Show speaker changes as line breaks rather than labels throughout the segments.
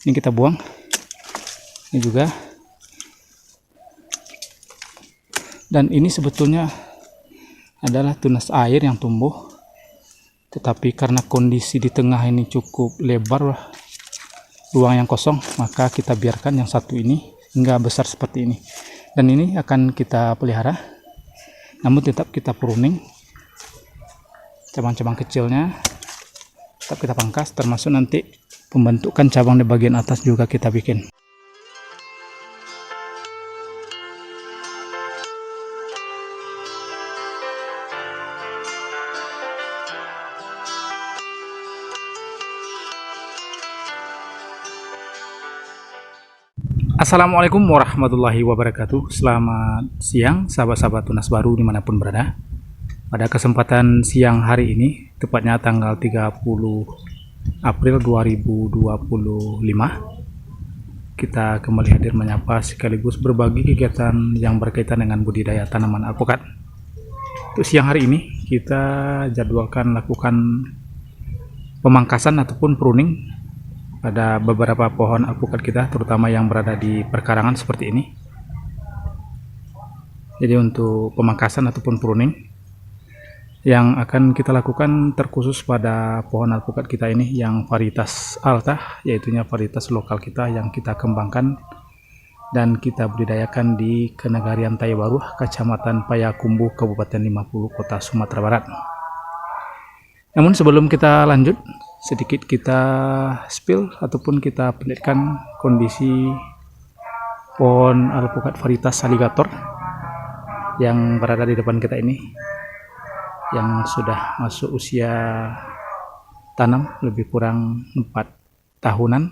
Ini kita buang. Ini juga. Dan ini sebetulnya adalah tunas air yang tumbuh, tetapi karena kondisi di tengah ini cukup lebar ruang yang kosong, maka kita biarkan yang satu ini hingga besar seperti ini. Dan ini akan kita pelihara, namun tetap kita pruning cabang-cabang kecilnya, tetap kita pangkas, termasuk nanti pembentukan cabang di bagian atas juga kita bikin. Assalamualaikum warahmatullahi wabarakatuh. Selamat siang sahabat-sahabat tunas baru dimanapun berada. Pada kesempatan siang hari ini, tepatnya tanggal 30 April 2025, kita kembali hadir menyapa sekaligus berbagi kegiatan yang berkaitan dengan budidaya tanaman alpukat. Untuk siang hari ini kita jadwalkan lakukan pemangkasan ataupun pruning pada beberapa pohon alpukat kita, terutama yang berada di perkarangan seperti ini. Jadi untuk pemangkasan ataupun pruning yang akan kita lakukan terkhusus pada pohon alpukat kita ini yang varietas Alta, yaitunya varietas lokal kita yang kita kembangkan dan kita budidayakan di Kenegarian Taibaruh, Kecamatan Payakumbuh, Kabupaten 50, Kota Sumatera Barat. Namun sebelum kita lanjut, sedikit kita spill ataupun kita perlihatkan kondisi pohon alpukat varietas Alligator yang berada di depan kita ini, yang sudah masuk usia tanam lebih kurang 4 tahunan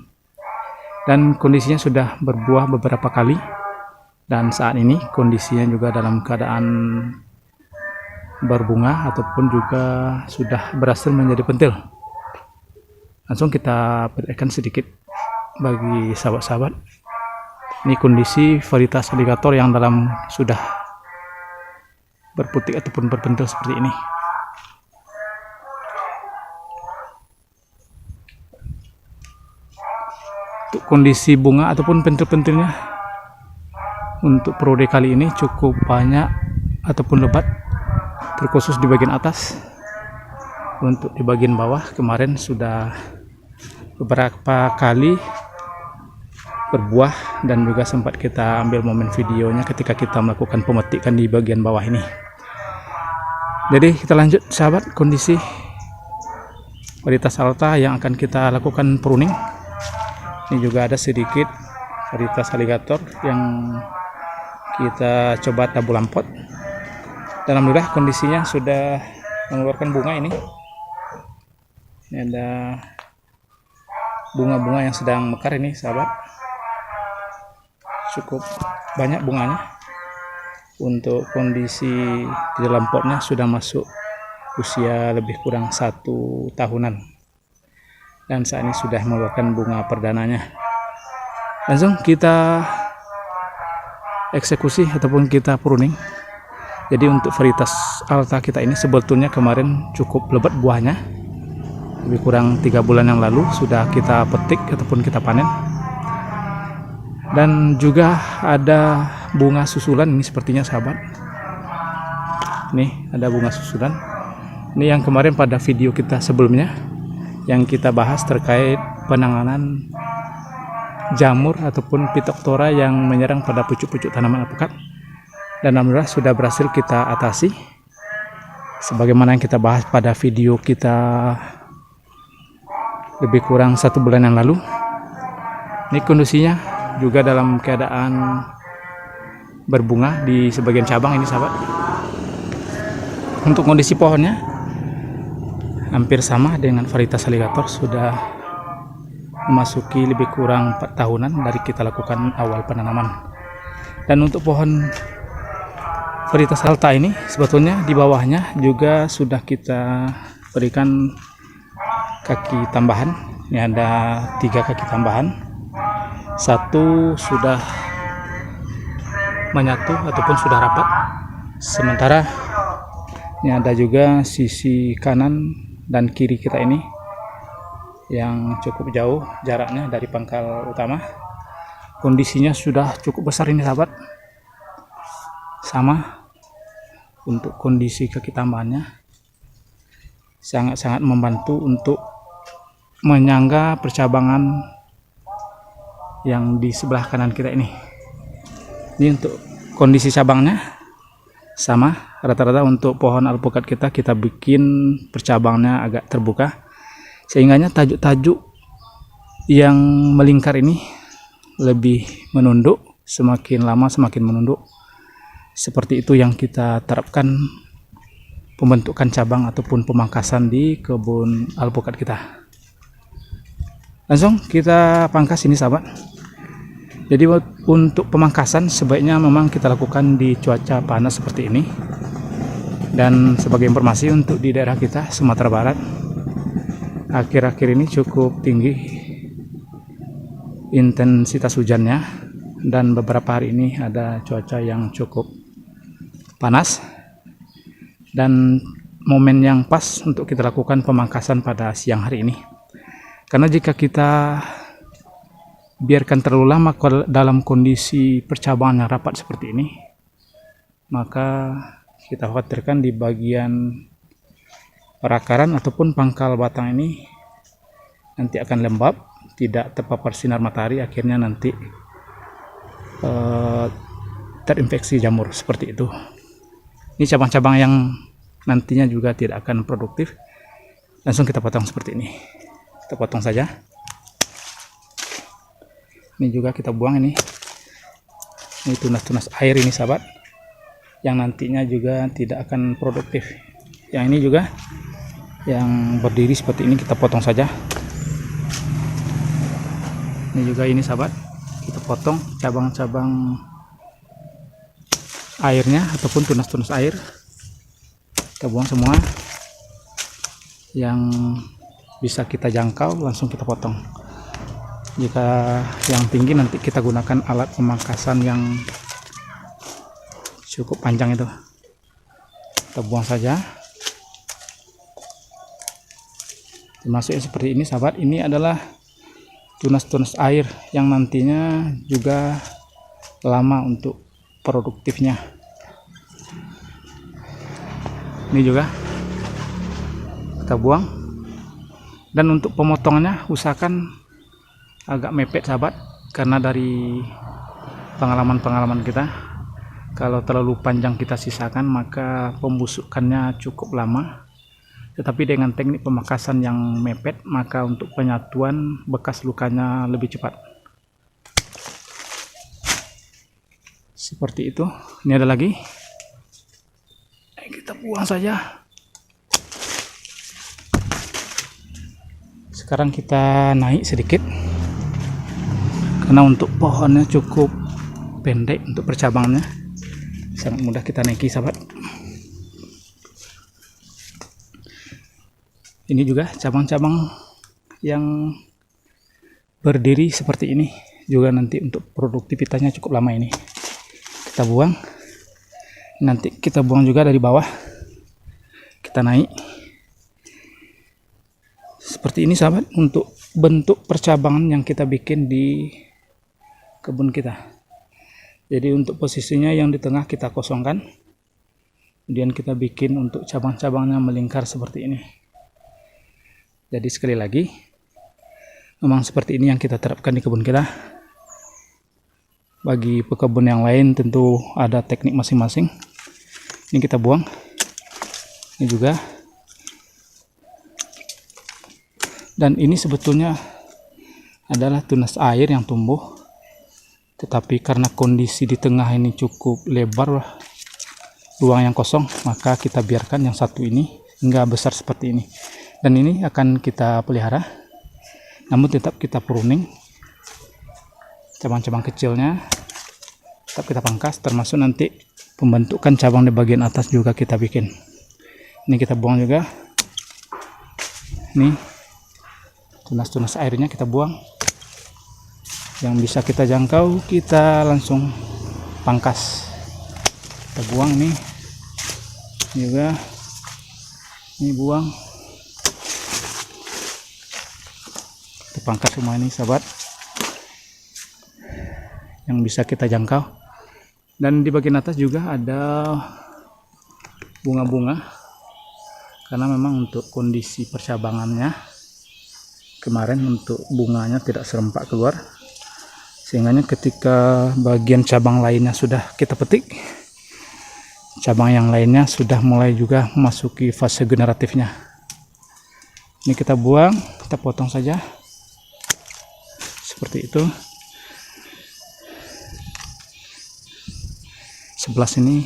dan kondisinya sudah berbuah beberapa kali, dan saat ini kondisinya juga dalam keadaan berbunga ataupun juga sudah berhasil menjadi pentil. Langsung kita perlihatkan sedikit bagi sahabat-sahabat. Ini kondisi varietas Alligator yang dalam sudah berputik ataupun berpentil seperti ini. Untuk kondisi bunga ataupun pentil-pentilnya untuk periode kali ini cukup banyak ataupun lebat, terkhusus di bagian atas. Untuk di bagian bawah kemarin sudah beberapa kali berbuah dan juga sempat kita ambil momen videonya ketika kita melakukan pemetikan di bagian bawah ini. Jadi kita lanjut sahabat, kondisi varietas Alta yang akan kita lakukan pruning. Ini juga ada sedikit varietas Alligator yang kita coba tabulam pot. Dan alhamdulillah kondisinya sudah mengeluarkan bunga ini. Ini ada bunga-bunga yang sedang mekar ini sahabat, cukup banyak bunganya. Untuk kondisi di dalam potnya sudah masuk usia lebih kurang 1 tahunan dan saat ini sudah mengeluarkan bunga perdananya. Langsung kita eksekusi ataupun kita pruning. Jadi untuk varietas Alta kita ini sebetulnya kemarin cukup lebat buahnya, lebih kurang 3 bulan yang lalu sudah kita petik ataupun kita panen. Dan juga ada bunga susulan ini sepertinya sahabat. Nih ada bunga susulan. Ini yang kemarin pada video kita sebelumnya yang kita bahas terkait penanganan jamur ataupun Phytophthora yang menyerang pada pucuk-pucuk tanaman alpukat. Dan alhamdulillah sudah berhasil kita atasi sebagaimana yang kita bahas pada video kita lebih kurang 1 bulan yang lalu. Ini kondisinya juga dalam keadaan berbunga di sebagian cabang ini sahabat. Untuk kondisi pohonnya hampir sama dengan varietas Alligator, sudah memasuki lebih kurang 4 tahunan dari kita lakukan awal penanaman. Dan untuk pohon varietas Alta ini sebetulnya di bawahnya juga sudah kita berikan kaki tambahan. Ini ada 3 kaki tambahan, 1 sudah menyatu ataupun sudah rapat, sementara ini ada juga sisi kanan dan kiri kita ini yang cukup jauh jaraknya dari pangkal utama. Kondisinya sudah cukup besar ini sahabat, sama untuk kondisi kaki tambahannya sangat-sangat membantu untuk menyangga percabangan yang di sebelah kanan kita ini. Ini untuk kondisi cabangnya sama rata-rata. Untuk pohon alpukat kita bikin percabangnya agak terbuka, sehingga tajuk-tajuk yang melingkar ini lebih menunduk, semakin lama semakin menunduk. Seperti itu yang kita terapkan pembentukan cabang ataupun pemangkasan di kebun alpukat kita. Langsung kita pangkas ini sahabat. Jadi untuk pemangkasan sebaiknya memang kita lakukan di cuaca panas seperti ini. Dan sebagai informasi untuk di daerah kita Sumatera Barat, akhir-akhir ini cukup tinggi intensitas hujannya, dan beberapa hari ini ada cuaca yang cukup panas, dan momen yang pas untuk kita lakukan pemangkasan pada siang hari ini. Karena jika kita biarkan terlalu lama dalam kondisi percabangan yang rapat seperti ini, maka kita khawatirkan di bagian perakaran ataupun pangkal batang ini nanti akan lembab, tidak terpapar sinar matahari, akhirnya nanti terinfeksi jamur seperti itu. Ini cabang-cabang yang nantinya juga tidak akan produktif. Langsung kita potong seperti ini, kita potong saja. Ini juga kita buang ini tunas-tunas air ini sahabat, yang nantinya juga tidak akan produktif. Yang ini juga yang berdiri seperti ini kita potong saja. Ini juga ini sahabat, kita potong cabang-cabang airnya ataupun tunas-tunas air, kita buang semua. Yang bisa kita jangkau langsung kita potong. Jika yang tinggi nanti kita gunakan alat pemangkasan yang cukup panjang itu, kita buang saja. Termasuk seperti ini sahabat, ini adalah tunas-tunas air yang nantinya juga lama untuk produktifnya. Ini juga kita buang. Dan untuk pemotongannya usahakan agak mepet sahabat, karena dari pengalaman kita, kalau terlalu panjang kita sisakan maka pembusukannya cukup lama. Tetapi dengan teknik pemangkasan yang mepet, maka untuk penyatuan bekas lukanya lebih cepat. Seperti itu. Ini ada lagi, kita buang saja. Sekarang kita naik sedikit, karena untuk pohonnya cukup pendek untuk percabangannya, sangat mudah kita naiki sahabat. Ini juga cabang-cabang yang berdiri seperti ini juga nanti untuk produktivitasnya cukup lama. Ini kita buang, nanti kita buang juga dari bawah, kita naik seperti ini sahabat, untuk bentuk percabangan yang kita bikin di kebun kita. Jadi untuk posisinya yang di tengah kita kosongkan, kemudian kita bikin untuk cabang-cabangnya melingkar seperti ini. Jadi sekali lagi, memang seperti ini yang kita terapkan di kebun kita. Bagi pekebun yang lain tentu ada teknik masing-masing. Ini kita buang. Ini juga. Dan ini sebetulnya adalah tunas air yang tumbuh, tetapi karena kondisi di tengah ini cukup lebar ruang yang kosong, maka kita biarkan yang satu ini hingga besar seperti ini. Dan ini akan kita pelihara, namun tetap kita pruning cabang-cabang kecilnya, tetap kita pangkas, termasuk nanti pembentukan cabang di bagian atas juga kita bikin. Ini kita buang juga. Ini tunas-tunas airnya kita buang. Yang bisa kita jangkau kita langsung pangkas, kita buang. Ini juga, ini buang. pangkas semua ini sahabat, yang bisa kita jangkau. Dan di bagian atas juga ada bunga-bunga, karena memang untuk kondisi percabangannya kemarin untuk bunganya tidak serempak keluar, sehingga ketika bagian cabang lainnya sudah kita petik, cabang yang lainnya sudah mulai juga memasuki fase generatifnya. Ini kita buang, kita potong saja seperti itu. Sebelah sini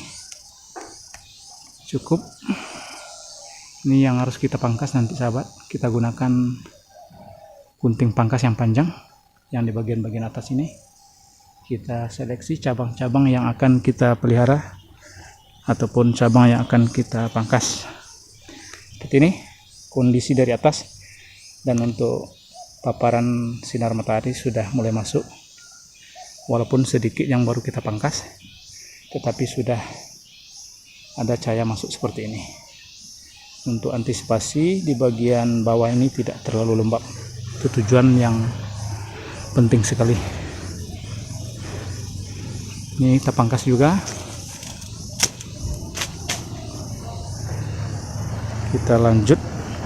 cukup. Ini yang harus kita pangkas nanti sahabat, kita gunakan gunting pangkas yang panjang yang di bagian-bagian atas ini. Kita seleksi cabang-cabang yang akan kita pelihara ataupun cabang yang akan kita pangkas. Seperti ini kondisi dari atas, dan untuk paparan sinar matahari sudah mulai masuk, walaupun sedikit yang baru kita pangkas, tetapi sudah ada cahaya masuk seperti ini. Untuk antisipasi di bagian bawah ini tidak terlalu lembab, itu tujuan yang penting sekali. Ini kita pangkas juga. Kita lanjut,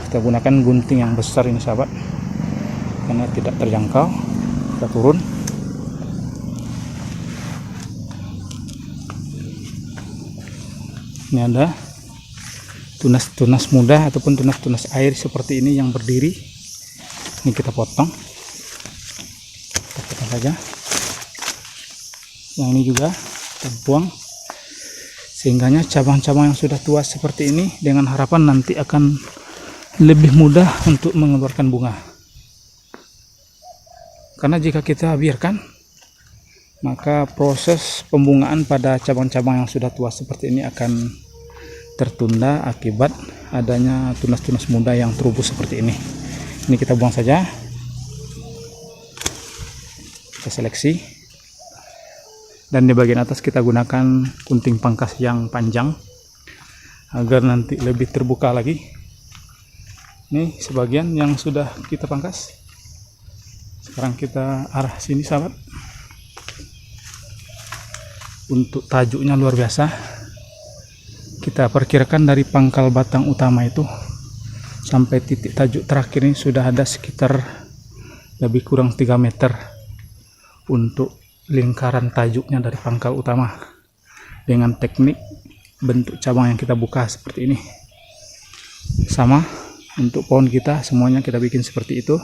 kita gunakan gunting yang besar ini sahabat, karena tidak terjangkau. Kita turun. Ini ada tunas-tunas muda ataupun tunas-tunas air seperti ini yang berdiri. Ini kita potong. Kita potong saja. Yang ini juga kita buang, sehingganya cabang-cabang yang sudah tua seperti ini, dengan harapan nanti akan lebih mudah untuk mengeluarkan bunga. Karena jika kita biarkan, maka proses pembungaan pada cabang-cabang yang sudah tua seperti ini akan tertunda akibat adanya tunas-tunas muda yang terubus seperti ini. Ini kita buang saja. Kita seleksi. Dan di bagian atas kita gunakan gunting pangkas yang panjang agar nanti lebih terbuka lagi. Ini sebagian yang sudah kita pangkas. Sekarang kita arah sini sahabat. Untuk tajuknya luar biasa. Kita perkirakan dari pangkal batang utama itu sampai titik tajuk terakhir ini sudah ada sekitar lebih kurang 3 meter untuk lingkaran tajuknya dari pangkal utama, dengan teknik bentuk cabang yang kita buka seperti ini. Sama untuk pohon kita, semuanya kita bikin seperti itu.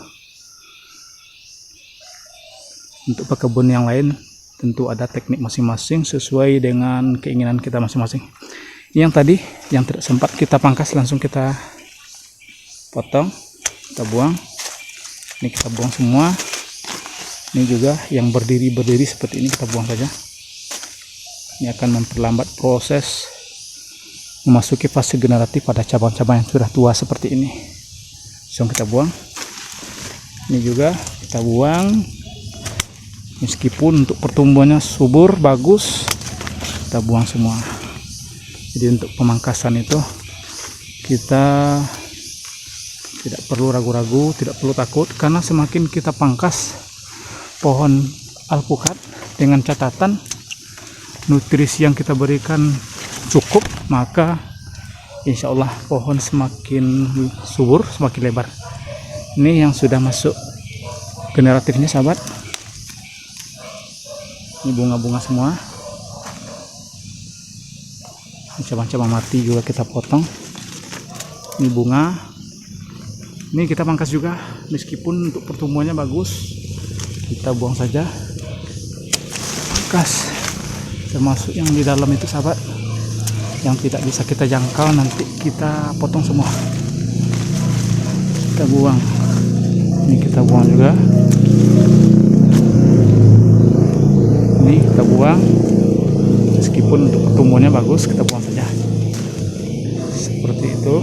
Untuk pekebun yang lain tentu ada teknik masing-masing sesuai dengan keinginan kita masing-masing. Yang tadi yang tidak sempat kita pangkas, langsung kita potong, kita buang. Ini kita buang semua. Ini juga yang berdiri seperti ini kita buang saja. Ini akan memperlambat proses memasuki fase generatif pada cabang-cabang yang sudah tua seperti ini. Langsung kita buang. Ini juga kita buang. Meskipun untuk pertumbuhannya subur, bagus, kita buang semua. Jadi untuk pemangkasan itu kita tidak perlu ragu-ragu, tidak perlu takut, karena semakin kita pangkas pohon alpukat dengan catatan nutrisi yang kita berikan cukup, maka insya Allah pohon semakin subur, semakin lebar. Ini yang sudah masuk generatifnya sahabat. Ini bunga-bunga semua. Cabang-cabang mati juga kita potong. Ini bunga. Ini kita pangkas juga, meskipun untuk pertumbuhannya bagus, kita buang saja. Pangkas, termasuk yang di dalam itu sahabat, yang tidak bisa kita jangkau, nanti kita potong semua. Kita buang. Ini kita buang juga. Ini kita buang. Meskipun untuk pertumbuhannya bagus, kita buang saja. Seperti itu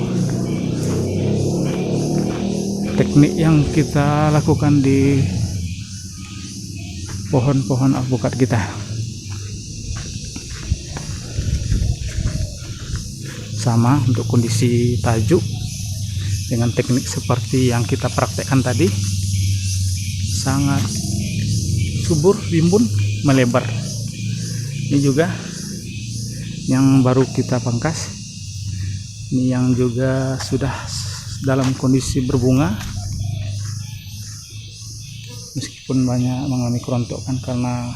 teknik yang kita lakukan di pohon-pohon alpukat kita. Sama untuk kondisi tajuk dengan teknik seperti yang kita praktekkan tadi. sangat subur, rimbun, melebar. Ini juga yang baru kita pangkas, ini yang juga sudah dalam kondisi berbunga, meskipun banyak mengalami kerontokan karena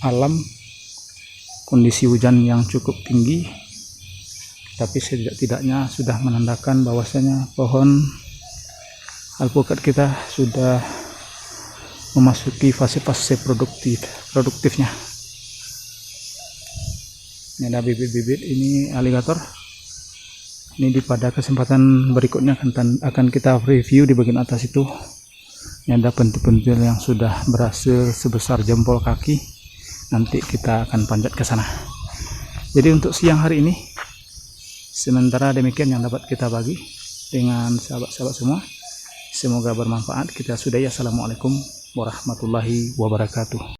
alam kondisi hujan yang cukup tinggi, tapi setidak-tidaknya sudah menandakan bahwasanya pohon alpukat kita sudah memasuki fase-fase produktifnya. Ini ada bibit-bibit ini aligator. Ini pada kesempatan berikutnya akan kita review di bagian atas itu. Ini ada pentil-pentil yang sudah berhasil sebesar jempol kaki. Nanti kita akan panjat ke sana. Jadi untuk siang hari ini, sementara demikian yang dapat kita bagi dengan sahabat-sahabat semua. Semoga bermanfaat. Kita sudahi. Assalamualaikum warahmatullahi wabarakatuh.